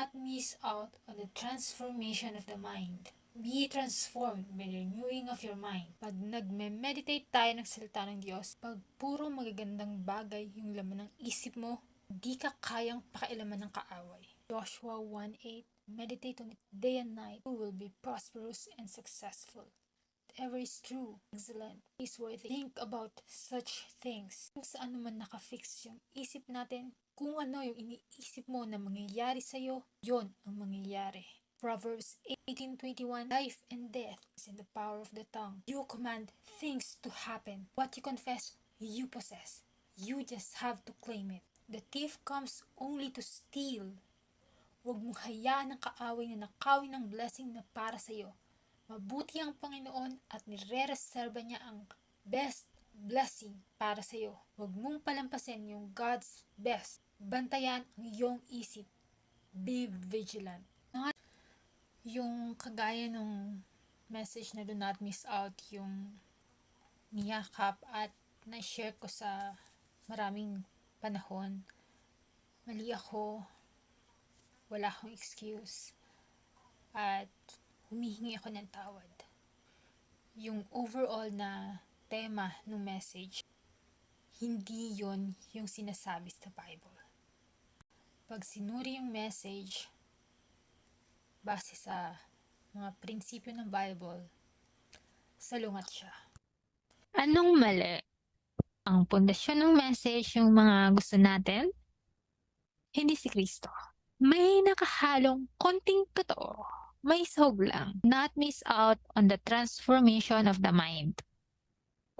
not miss out on the transformation of the mind. Be transformed by the renewing of your mind. Pag nagme-meditate tayo ng salita ng Diyos, pag puro magagandang bagay yung laman ng isip mo, di ka kayang pakialaman ng kaaway. Joshua 1:8. Meditate on it day and night. You will be prosperous and successful. Whatever is true, excellent, is worthy. Think about such things. Kung saan naman nakafix yung isip natin, kung ano yung iniisip mo na mangyayari sa'yo, yon ang mangyayari. Proverbs 18:21. Life and death is in the power of the tongue. You command things to happen. What you confess, you possess. You just have to claim it. The thief comes only to steal. Huwag mong hayaan ng kaaway na nakawin ng blessing na para sa'yo. Mabuti ang Panginoon at nire-reserva niya ang best blessing para sa iyo. Huwag mong palampasin yung God's best. Bantayan ang iyong isip. Be vigilant. Yung kagaya nung message na do not miss out, yung niyakap at na-share ko sa maraming panahon. Mali ako. Wala akong excuse. At humihingi ako ng tawad. Yung overall na tema ng message, hindi yon yung sinasabi sa Bible. Pag sinuri yung message, base sa mga prinsipyo ng Bible, salungat siya. Anong mali? Ang pundasyon ng message, yung mga gusto natin, hindi si Kristo. May nakahalong konting totoo. May sahog lang. Not miss out on the transformation of the mind.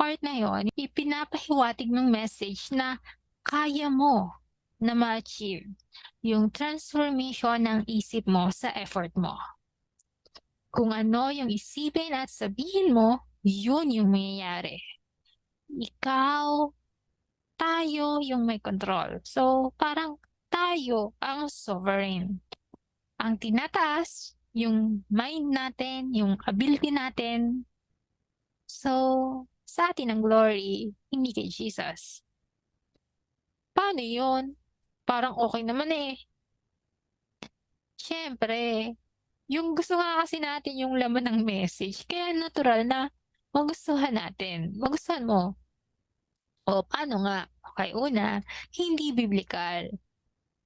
Part na yon, ipinapahiwatig ng message na kaya mo na ma-achieve yung transformation ng isip mo sa effort mo. Kung ano yung isipin at sabihin mo, yun yung mangyayari. Ikaw, tayo yung may control. So, parang tayo ang sovereign. Ang tinataas, yung mind natin, yung ability natin. So, sa atin ang glory, hindi kay Jesus. Paano yun? Parang okay naman eh. Siyempre, yung gusto nga kasi natin yung laman ng message, kaya natural na magustuhan natin. Magustuhan mo. O, paano nga? Okay, una, hindi biblical.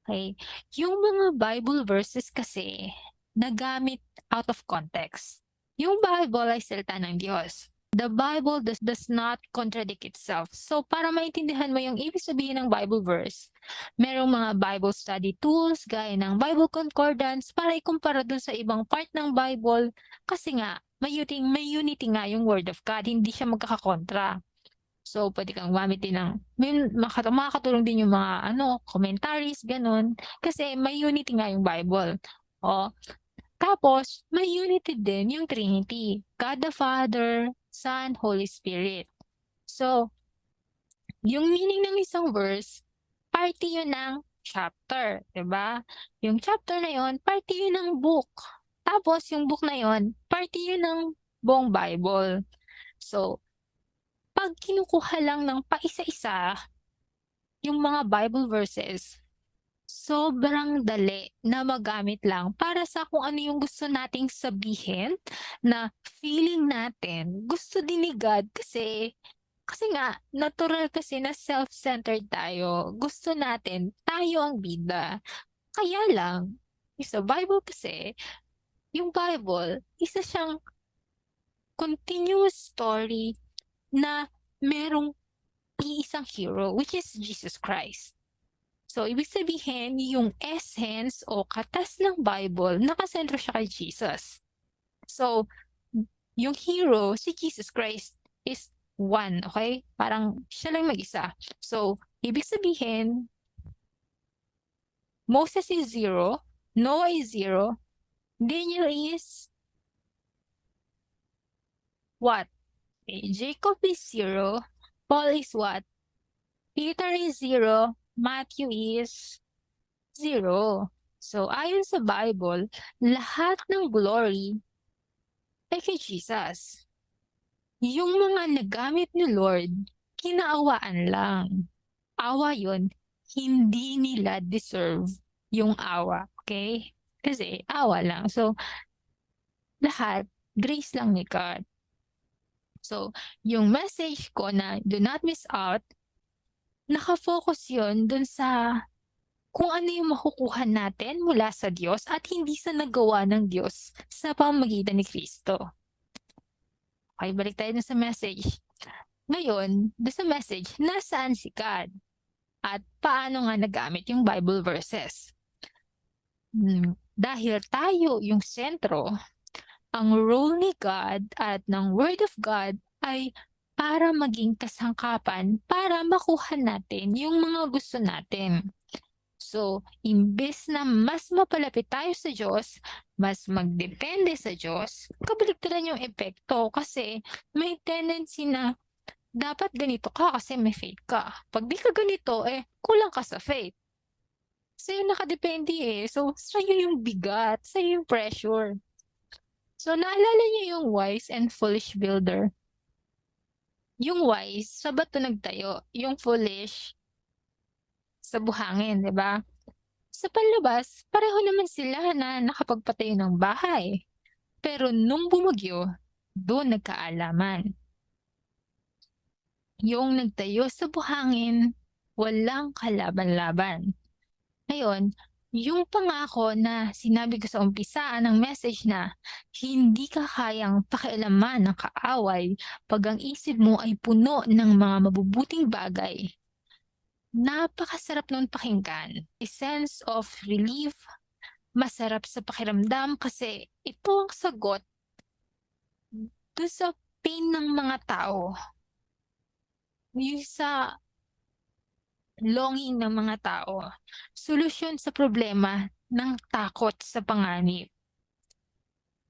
Okay? Yung mga Bible verses kasi, nagamit out of context. Yung Bible ay salita ng Diyos. The Bible does not contradict itself. So, para maintindihan mo yung ibig sabihin ng Bible verse, merong mga Bible study tools, gaya ng Bible Concordance, para ikumpara dun sa ibang part ng Bible. Kasi nga, may unity nga yung Word of God, hindi siya magkakakontra. So, pwede kang gumamit din ng, makakatulong din yung mga commentaries, ganun. Kasi may unity nga yung Bible. O, tapos, may unity din yung Trinity. God the Father, Son, Holy Spirit. So, yung meaning ng isang verse, party yun ng chapter, diba? Yung chapter na yun, party yun ng book. Tapos, yung book na yun, party yun ng buong Bible. So, pag kinukuha lang ng paisa-isa yung mga Bible verses, sobrang dali na magamit lang para sa kung ano yung gusto nating sabihin, na feeling natin, gusto din ni God kasi nga, natural kasi na self-centered tayo. Gusto natin, tayo ang bida. Kaya lang, sa Bible kasi, yung Bible, isa siyang continuous story na merong iisang hero, which is Jesus Christ. So, ibig sabihin, yung essence o katas ng Bible, nakasentro siya kay Jesus. So, yung hero, si Jesus Christ, is one, okay? Parang siya lang mag-isa. So, ibig sabihin, Moses is 0, Noah is 0, Daniel is what? Jacob is 0, Paul is what? Peter is 0, Matthew is 0. So, ayon sa Bible, lahat ng glory ay kay Jesus. Yung mga nagamit ni Lord, kinaawaan lang. Awa yun, hindi nila deserve yung awa. Okay? Kasi awa lang. So, lahat grace lang ni God. So, yung message ko na do not miss out, naka-focus yun dun sa kung ano yung makukuha natin mula sa Diyos at hindi sa nagawa ng Diyos sa pamamagitan ni Kristo. Okay, balik tayo dun sa message. Ngayon, dun sa message, nasaan si God? At paano nga nagamit yung Bible verses? Dahil tayo yung sentro, ang role ni God at ng Word of God ay para maging kasangkapan para makuha natin yung mga gusto natin. So, imbes na mas mapalapit tayo sa Diyos, mas magdepende sa Diyos, kabaligtaran yung epekto kasi may tendency na dapat ganito ka kasi may faith ka. Pag di ka ganito, kulang ka sa faith. Sa'yo nakadepende So, sa'yo yung bigat, sa'yo yung pressure. So, naalala niyo yung wise and foolish builder? Yung wise, sa bato nagtayo. Yung foolish, sa buhangin, di ba? Sa panlabas, pareho naman sila na nakapagpatayo ng bahay. Pero nung bumagyo, doon nagkaalaman. Yung nagtayo sa buhangin, walang kalaban-laban. Ngayon, yung pangako na sinabi ko sa umpisa ng message na hindi ka kayang pakialaman ng kaaway pag ang isip mo ay puno ng mga mabubuting bagay. Napakasarap nun pakinggan. A sense of relief, masarap sa pakiramdam kasi ito ang sagot doon sa pain ng mga tao. Yung sa longing ng mga tao. Solusyon sa problema ng takot sa panganib.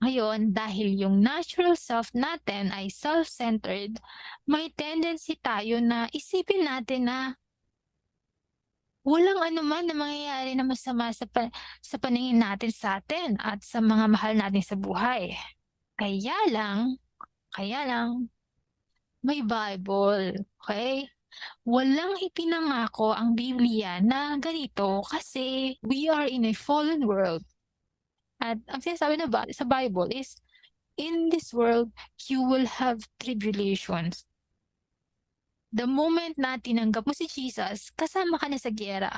Ngayon, dahil yung natural self natin ay self-centered, may tendency tayo na isipin natin na walang anuman na mangyayari na masama sa paningin natin sa atin at sa mga mahal natin sa buhay. Kaya lang, may Bible, okay? Walang ipinangako ang Biblia na ganito kasi we are in a fallen world. At ang sinasabi na sa Bible is, in this world, you will have tribulations. The moment na tinanggap mo si Jesus, kasama ka na sa giyera.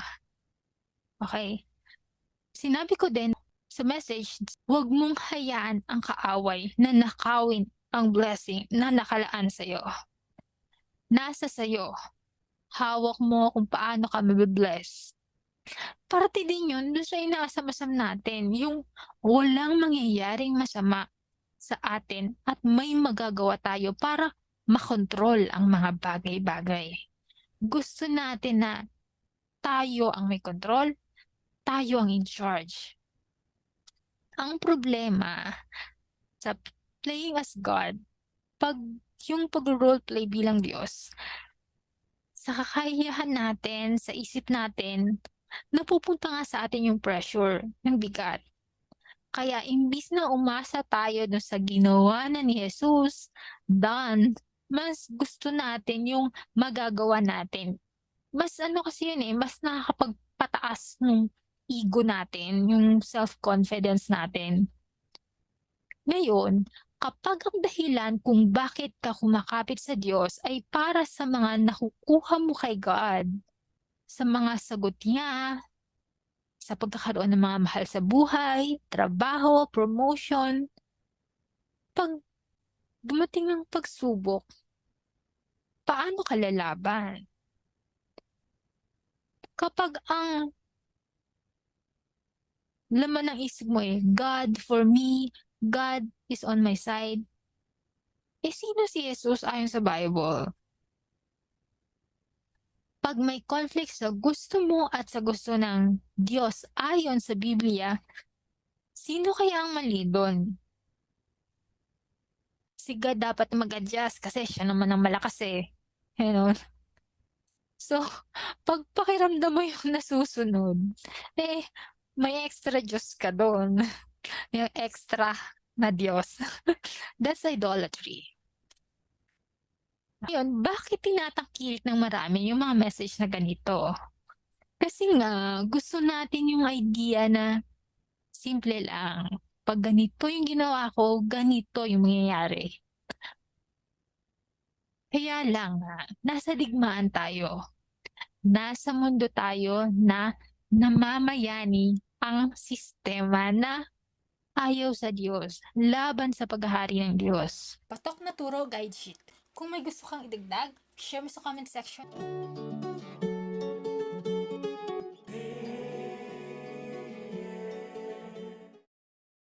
Okay? Sinabi ko din sa message, huwag mong hayaan ang kaaway na nakawin ang blessing na nakalaan sa'yo. Nasa sa'yo. Hawak mo kung paano ka mabibless. Parte din yun doon sa inaasam-asam natin, yung walang mangyayaring masama sa atin at may magagawa tayo para makontrol ang mga bagay-bagay. Gusto natin na tayo ang may control, tayo ang in charge. Ang problema sa playing as God, yung pag-roleplay bilang Diyos, sa kakayahan natin, sa isip natin, napupunta nga sa atin yung pressure, yung bigat. Kaya imbis na umasa tayo dun sa ginawa na ni Jesus, mas gusto natin yung magagawa natin. Mas kasi yun mas nakakapagpataas ng ego natin, yung self-confidence natin. Ngayon, kapag ang dahilan kung bakit ka kumakapit sa Diyos ay para sa mga nakukuha mo kay God, sa mga sagot niya, sa pagkakaroon ng mga mahal sa buhay, trabaho, promotion, pag dumating ang pagsubok, paano ka lalaban? Kapag ang laman ng isip mo God for me, God is on my side, sino si Jesus ayon sa Bible? Pag may conflict sa gusto mo at sa gusto ng Diyos ayon sa Biblia, sino kaya ang mali doon? Si God dapat mag-adjust kasi siya naman ang malakas You know? So, pag pakiramdam mo yung nasusunod, may extra Diyos ka doon. Yung extra na Diyos. That's idolatry. Ngayon, bakit tinatangkilik ng marami yung mga message na ganito? Kasi nga, gusto natin yung idea na Simple lang. Pag ganito yung ginawa ko, ganito yung mangyayari. Kaya lang nasa digmaan tayo. Nasa mundo tayo na namamayani ang sistema na ayaw sa Diyos, laban sa paghahari ng Diyos. Patok na turo guide sheet. Kung may gusto kang idagdag, share mo sa comment section.